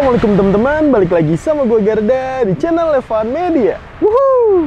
Assalamualaikum teman-teman, balik lagi sama gue Garda di channel Levan Media. Wuhuu.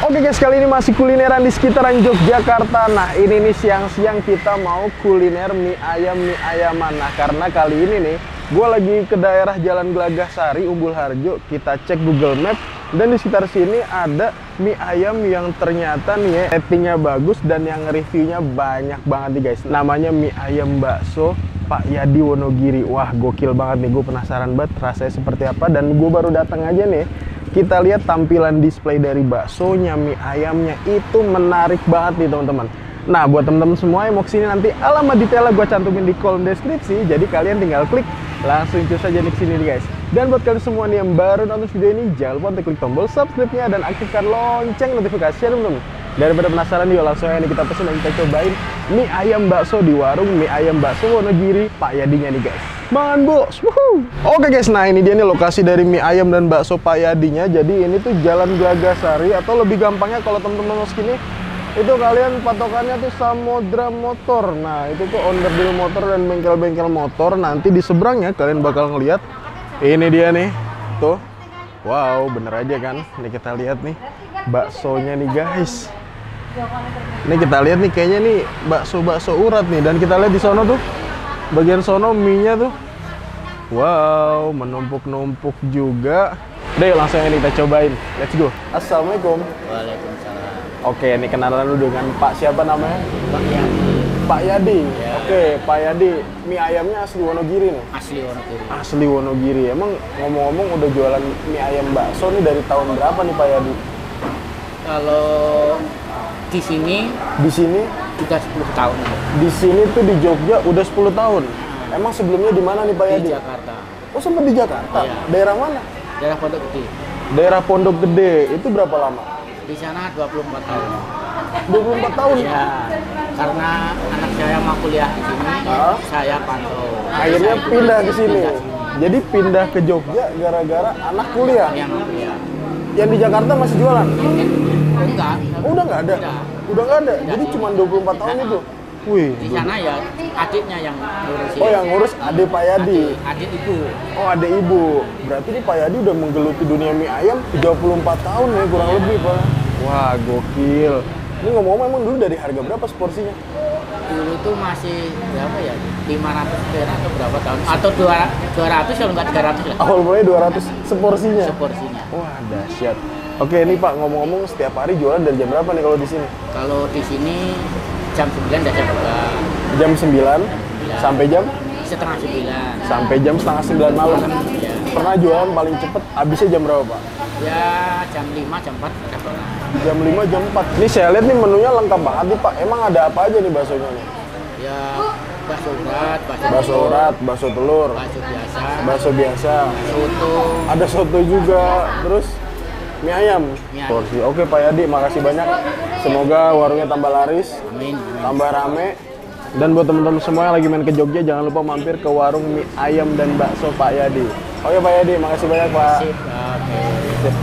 Oke guys, kali ini masih kulineran di sekitaran Yogyakarta. Nah ini nih siang-siang kita mau kuliner mie ayaman. Nah karena kali ini nih gue lagi ke daerah Jalan Glagahsari, Umbulharjo. Kita cek Google Map dan di sekitar sini ada mie ayam yang ternyata nih ya ratingnya bagus dan yang reviewnya banyak banget nih guys. Namanya Mie Ayam Bakso Pak YADI Wonogiri. Wah gokil banget nih, gue penasaran banget rasanya seperti apa. Dan gue baru datang aja nih. Kita lihat tampilan display dari baksonya, mie ayamnya itu menarik banget nih teman-teman. Nah buat teman-teman semua yang mau kesini nanti alamat detailnya gue cantumin di kolom deskripsi. Jadi kalian tinggal klik langsung cus aja nih kesini nih guys. Dan buat kalian semua nih yang baru nonton video ini, jangan lupa untuk klik tombol subscribe-nya dan aktifkan lonceng notifikasi teman-teman. Daripada penasaran yuk langsung aja nih kita pesen dan kita cobain mie ayam bakso di warung Mie Ayam Bakso Wonogiri Pak Yadinya nih guys. Mangan bos. Wuhu. Oke guys, nah ini dia nih lokasi dari mie ayam dan bakso Pak Yadinya. Jadi ini tuh Jalan Glagahsari, atau lebih gampangnya kalau teman-teman mau segini itu kalian patokannya tuh Samudra Motor. Nah itu tuh onderdil motor dan bengkel-bengkel motor. Nanti di seberangnya kalian bakal ngeliat ini dia nih tuh. Wow bener aja kan. Ini kita lihat nih baksonya nih guys. Ini kita lihat nih kayaknya nih bakso urat nih. Dan kita lihat di sono tuh bagian sono mie-nya tuh. Wow, menumpuk-numpuk juga. Udah yuk langsung ini kita cobain. Let's go. Assalamualaikum. Waalaikumsalam. Oke, ini kenalan dulu dengan Pak siapa namanya? Pak Yadi. Pak Yadi. Ya. Oke, Pak Yadi. Mie ayamnya asli Wonogiri nih? Asli Wonogiri. Asli Wonogiri. Emang ngomong-ngomong udah jualan mie ayam bakso nih dari tahun berapa nih Pak Yadi? Kalau di sini sudah 10 tahun. Di sini tuh di Jogja udah 10 tahun. Emang sebelumnya di mana nih Pak Yadi? Di Jakarta. Oh sempat di Jakarta? Iya. Daerah mana? Daerah Pondok Gede. Daerah Pondok Gede. Itu berapa lama? Di sana 24 tahun. 24 tahun? Ya, karena anak saya mau kuliah di sini, saya pantau. Akhirnya pindah ke sini. Jadi pindah ke Jogja gara-gara anak kuliah. Yang kuliah. Yang di Jakarta masih jualan? Enggak. Oh, udah nggak ada? Udah nggak ada? Jadi cuma 24 tahun itu? Wih. Di sana ya adiknya yang ngurusin. Oh yang ngurus adik Pak Yadi? Adik ibu. Oh adik ibu. Berarti nih Pak Yadi udah menggeluti dunia mie ayam 34 tahun ya kurang lebih Pak. Wah gokil. Ini ngomong-ngomong emang dulu dari harga berapa seporsinya? Dulu tuh masih berapa ya? 500 perak atau berapa tahun? Atau 200 kalau nggak 300 lah. Awal mulai 200 seporsinya? Seporsinya. Wah dahsyat. Oke ini Pak ngomong-ngomong setiap hari jualan dari jam berapa nih kalau di sini? Kalau di sini jam 9 udah jam buka. Jam 9 sampai jam? Setengah 9. Sampai jam setengah 9 malam. Ya. Pernah jualan paling cepet habisnya jam berapa Pak? Ya jam 5, jam 4 udah pernah. Jam 5, jam 4. Ini saya lihat nih menunya lengkap banget nih Pak. Emang ada apa aja nih baksonya nih? Ya bakso urat, Bakso urat, bakso telur, bakso biasa, soto. ada soto juga, terus mie ayam. Mie ayam. Porsi. Oke Pak Yadi, makasih banyak. Semoga warungnya tambah laris, Amin. tambah rame. Dan buat teman-teman semua yang lagi main ke Jogja, jangan lupa mampir ke warung mie ayam dan bakso Pak Yadi. Oke Pak Yadi, makasih banyak Pak. Sip. Oke. Sip.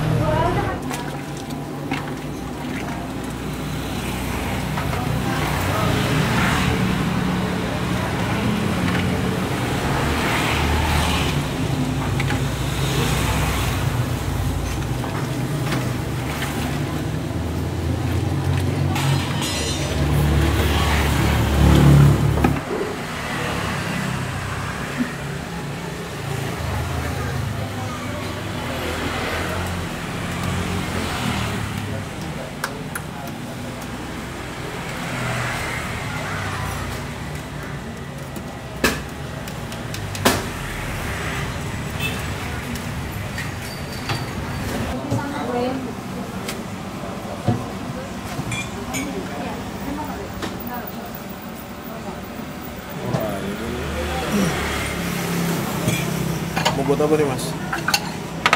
Mau buat apa nih Mas?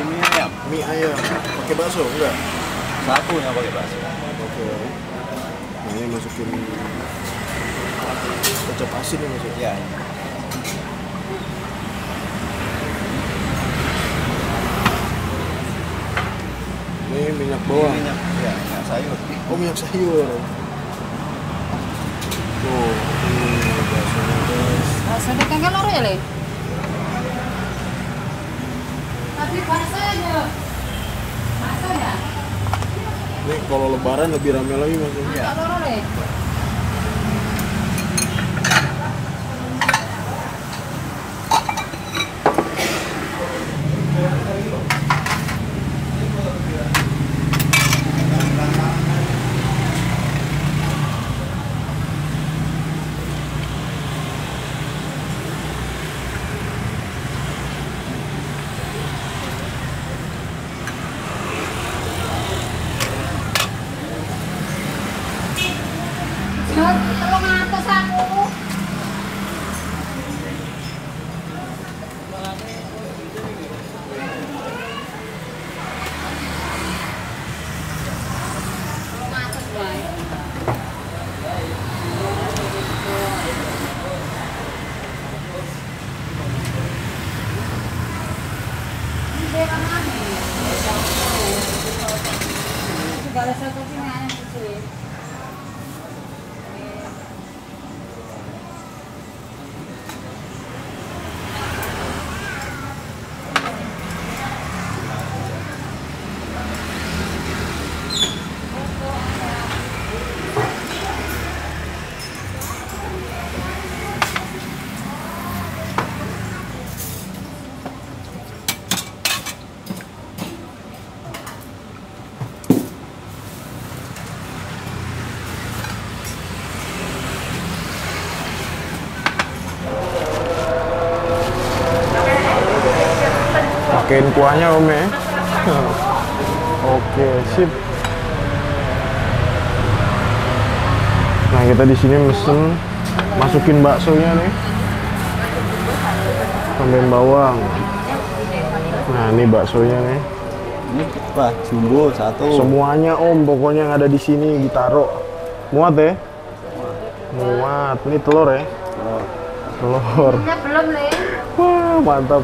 Mie ayam. Mie ayam. Pakai bakso enggak? Satu yang pakai bakso. Oke. Nah, ini masukin Kecap asin ya maksudnya? Ya. Ini minyak bawang. Minyak sayur. Oh, minyak sayur. Tuh, ini baksonya guys. Baksonya kan kan ya, Le? Tapi baksonya. Baksonya. Ini kalau lebaran lebih rame lagi maksudnya. Kalau Le. Tolong atas aku. Tolong atas, Bay. Ini dia mana? Segala sesuatu ini hanya kecil. Pakein kuahnya Om ya. Oke, sip. Nah, kita di sini mesen masukin baksonya nih. Tambahin bawang. Nah, ini baksonya nih. Ini apa? Jumbo satu. Semuanya Om, pokoknya yang ada di sini ditaruh. Muat ya? Muat. Ini telur ya? Telur. Ini belum, Le. Wah, mantap.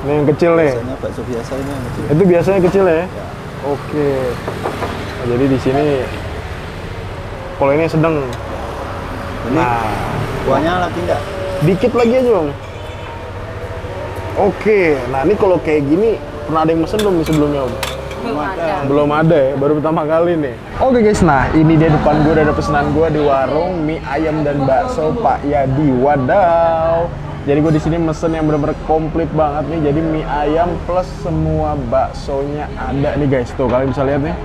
Ini yang kecil nih. Biasanya bakso biasa ini yang kecil. Itu biasanya kecil ya? Ya. Oke. Nah, jadi di sini kalau ini sedang. Ini Nah, kuahnya lagi enggak? dikit lagi aja Om. Oke. Nah, ini kalau kayak gini pernah ada yang mesen belum nih sebelumnya Om? Belum ada. Belum ada ya, baru pertama kali nih. Oke guys, nah ini dia depan gue udah ada pesanan gue di warung mie ayam dan bakso Pak Yadi. Wadaw. Jadi gue di sini mesen yang bener-bener komplit banget nih. Jadi mie ayam plus semua baksonya ada nih guys. Tuh kalian bisa lihat nih.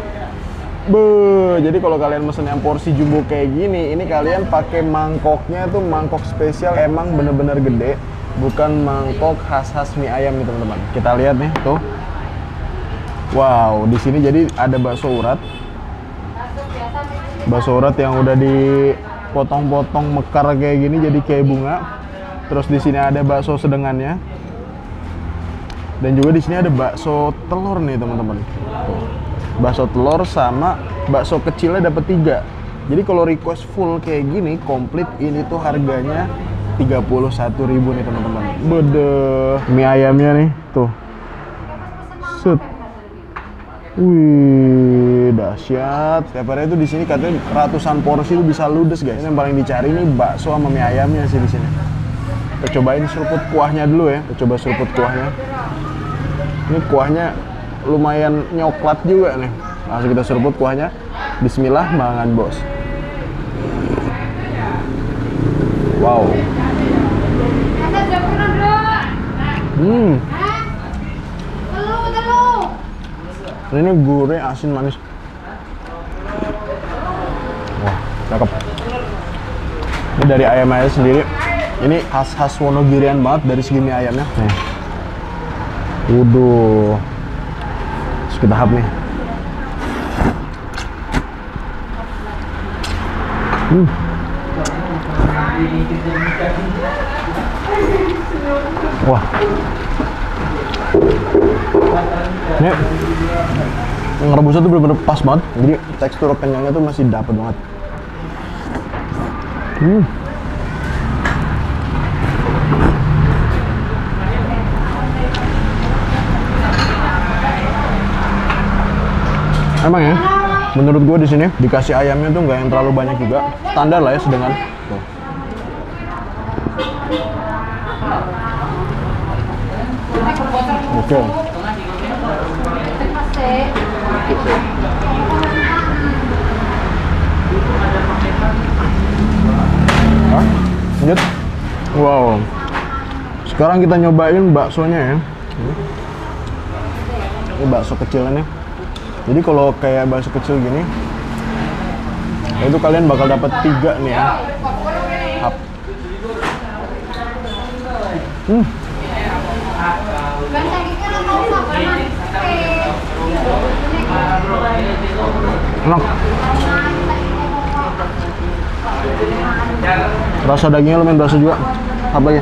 Jadi kalau kalian mesen yang porsi jumbo kayak gini, ini kalian pakai mangkoknya tuh mangkok spesial, emang bener-bener gede, bukan mangkok khas-khas mie ayam nih teman-teman. Kita lihat nih, tuh. Wow, di sini jadi ada bakso urat. Bakso urat yang udah dipotong-potong mekar kayak gini jadi kayak bunga. Terus di sini ada bakso sedengannya. Dan juga di sini ada bakso telur nih, teman-teman. Bakso telur sama bakso kecilnya dapat 3. Jadi kalau request full kayak gini, komplit ini tuh harganya 31.000 nih, teman-teman. Bedeh. Mie ayamnya nih, tuh. Set. Wih, dahsyat. Setiap hari itu di sini katanya ratusan porsi itu bisa ludes, guys. Ini yang paling dicari nih bakso sama mie ayamnya sih di sini. Kita cobain seruput kuahnya dulu ya. Kita coba seruput kuahnya. Ini kuahnya lumayan nyoklat juga nih. Langsung kita seruput kuahnya. Bismillah, mangan bos. Wow. Ini gurih, asin, manis. Wah, cakep. Ini dari ayam aja sendiri. Ini khas-khas Wonogirian banget dari segi mie ayamnya. Nih. Waduh. Terus kita hap nih. Wah. Ini ngerebusnya tuh bener-bener pas banget. Jadi tekstur kenyangnya tuh masih dapet banget. Emang ya, menurut gue di sini dikasih ayamnya tuh nggak yang terlalu banyak juga, standar lah ya, sedengan. Tuh. Oke. Hah? Lanjut. Wow. Sekarang kita nyobain baksonya ya. Ini bakso kecilannya. Jadi kalau kayak bakso kecil gini, itu kalian bakal dapat 3 nih ya. Hap. Enak. Rasa dagingnya lumayan berasa juga. Apa lagi?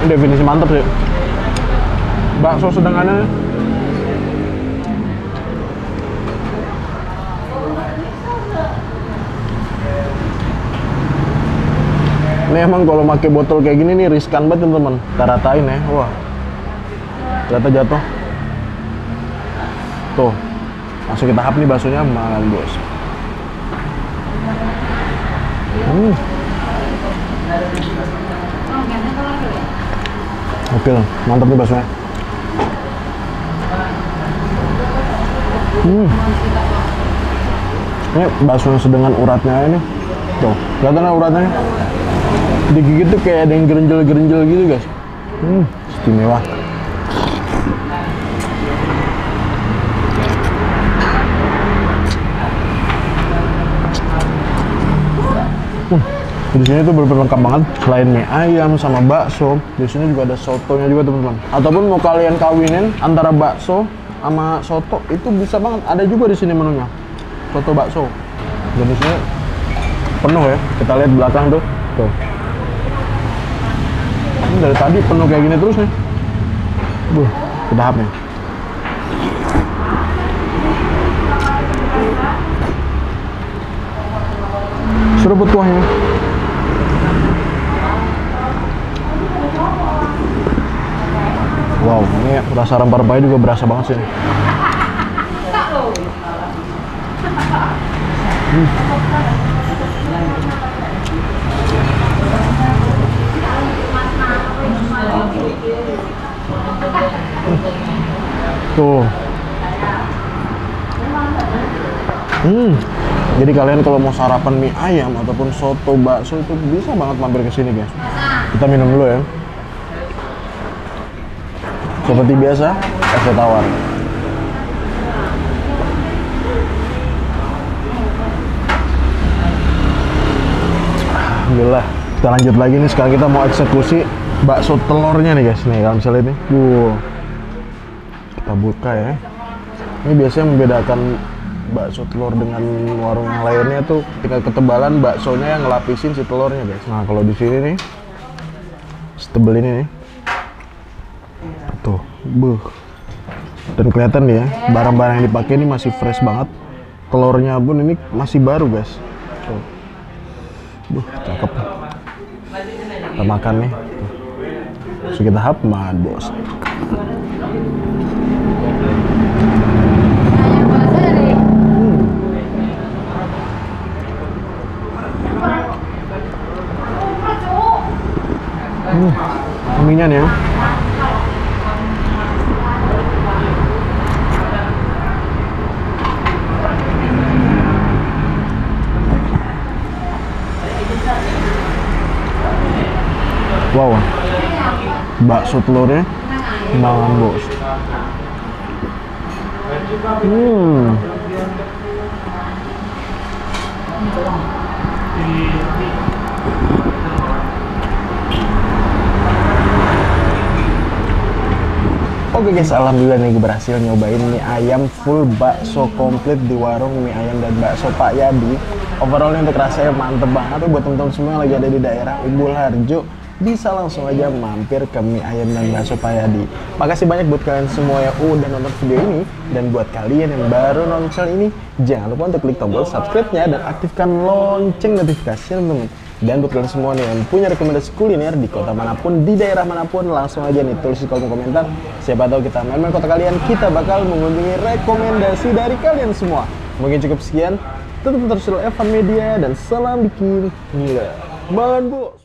Ini definisi mantap sih. Bakso sedengannya. Ini emang kalau pakai botol kayak gini nih riskan banget teman-teman. Kita ratain ya. Wah. Ternyata jatuh. Tuh. Langsung kita hap nih baksonya, makan bos. Oke, mantap nih baksonya. Ini bakso sedengan uratnya ini. Tuh, kelihatan uratnya. Digigit tuh kayak ada yang gerenjel-gerenjel gitu guys. Istimewa. Di sini tuh bener-bener lengkap banget. Selain mie ayam sama bakso, di sini juga ada sotonya juga teman-teman. Ataupun mau kalian kawinin antara bakso sama soto, itu bisa banget. Ada juga di sini menunya. Soto bakso. Dan di sini penuh ya. Kita lihat belakang tuh. Tuh. Ini dari tadi penuh kayak gini terus nih. Kita hap nih. Seruput kuahnya. Wow, ini rasa rempah-rempahnya juga berasa banget sih. Tuh. Jadi kalian kalau mau sarapan mie ayam ataupun soto bakso itu bisa banget mampir ke sini guys. Kita minum dulu ya. Seperti biasa, es teh tawar. Alhamdulillah. Kita lanjut lagi nih, sekarang kita mau eksekusi bakso telurnya nih guys. Nih kalian bisa lihat nih. Kita buka ya. Ini biasanya membedakan bakso telur dengan warung yang lainnya tuh tingkat ketebalan baksonya yang ngelapisin si telurnya guys. Nah kalau di sini nih, setebel ini nih. Tuh, dan kelihatan nih ya, barang-barang yang dipakai ini masih fresh banget. Telurnya pun ini masih baru guys. Tuh, cakep. Kita makan nih. Tuh. So kita hap, makan bos. Minyak ya. Wow, bakso telurnya malam bos. Oke guys, alhamdulillah nih gue berhasil nyobain mie ayam full bakso komplit di warung mie ayam dan bakso Pak Yadi. Overallnya untuk rasanya mantep banget. Buat teman-teman semua yang lagi ada di daerah Umbulharjo, bisa langsung aja mampir ke mie ayam dan bakso Pak Yadi. Makasih banyak buat kalian semua yang udah nonton video ini. Dan buat kalian yang baru nonton channel ini, jangan lupa untuk klik tombol subscribe-nya dan aktifkan lonceng notifikasi teman-teman. Dan buat kalian semua nih yang punya rekomendasi kuliner di kota manapun, di daerah manapun, langsung aja nih tulis di kolom komentar. Siapa tahu kita main-main kota kalian, kita bakal mengunjungi rekomendasi dari kalian semua. Mungkin cukup sekian. Tetap terus Evan Media dan salam bikin gila. Makan bos.